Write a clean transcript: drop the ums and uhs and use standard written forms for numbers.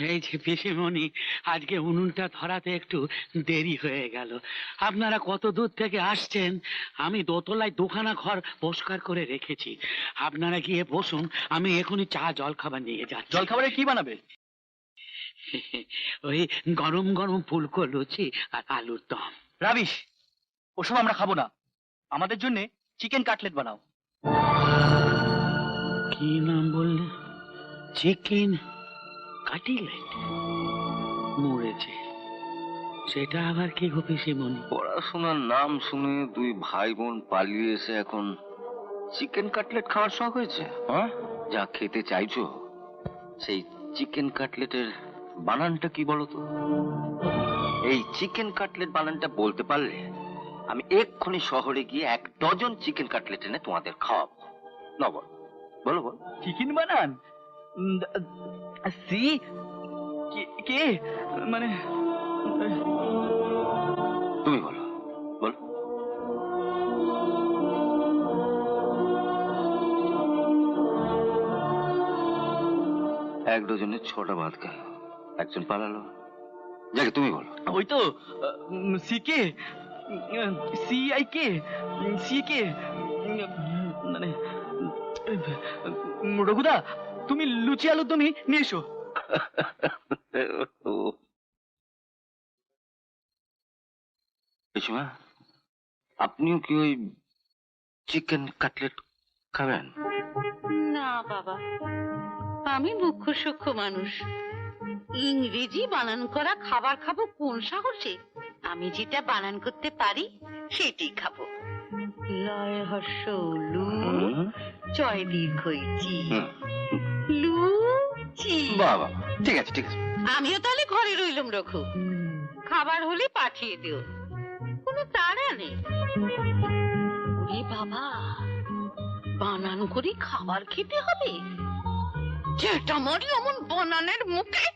এই যে পিসিমণি, আজকে উনুনটা ধরাতে একটু দেরি হয়ে গেল। আপনারা কত দূর থেকে আসছেন। আমি দোতলায় দুখানা ঘর পরিষ্কার করে রেখেছি, আপনারা গিয়ে বসুন, আমি এখনই চা জল খাবার নিয়ে যাচ্ছি। জল খাবারে কি বানাবে? ওই গরম গরম ফুলকো লুচি আর আলুর দম। রাবিশ, ওসব আমরা খাবো না। আমাদের জন্য চিকেন কাটলেট বানাও। কি নাম বললে? Chicken cutlet? মরেছে, সেটা আবার কি গো পিসিমণি? পড়াশোনার নাম শুনে দুই ভাই বোন পালিয়ে এসে এখন চিকেন কাটলেট খাওয়ার শখ হয়েছে? হ্যাঁ, যা খেতে চাইছো সেই চিকেন কাটলেটের বানানটা কি বলো তো? এই চিকেন কাটলেট বানানটা বলতে পারলে আমি এক্ষুনি শহরে গিয়ে 1 ডজন চিকেন কাটলেট এনে তোমাদের খাওয়াবো। না বল, বলো বল। চিকেন বানান? সি কে মানে? তুমি বলো, বলো। এক ডজনে 6টা ভাত গেল, একজন পালালো। যাকে তুমি বলো। ওই তো সি কে, CI কে, সি কে মানে রঘুদা, তুমি লুচি আলুর দমই নিয়ে এসো। পিসিমা, আপনিও কি ওই চিকেন কাটলেট খাবেন? না বাবা, আমি মুখ্য সূক্ষ্ম মানুষ। ইংরেজি বানান করা খাবার খাবো কোন সাহসে? আমি যেটা বানান করতে পারি সেটাই খাবো। লয় হর্ষ লু, চয় দীর্ঘ চি, লুচি। বাবা, ঠিক আছে ঠিক আছে। আমিও তাহলে ঘরে রইলাম। রঘু, খাবার হলে পাঠিয়ে দিও, কোনো তাড়া নেই। ওরে বাবা, বানান করে খাবার খেতে হবে? যেটা মারি অমন বানানের মুখে।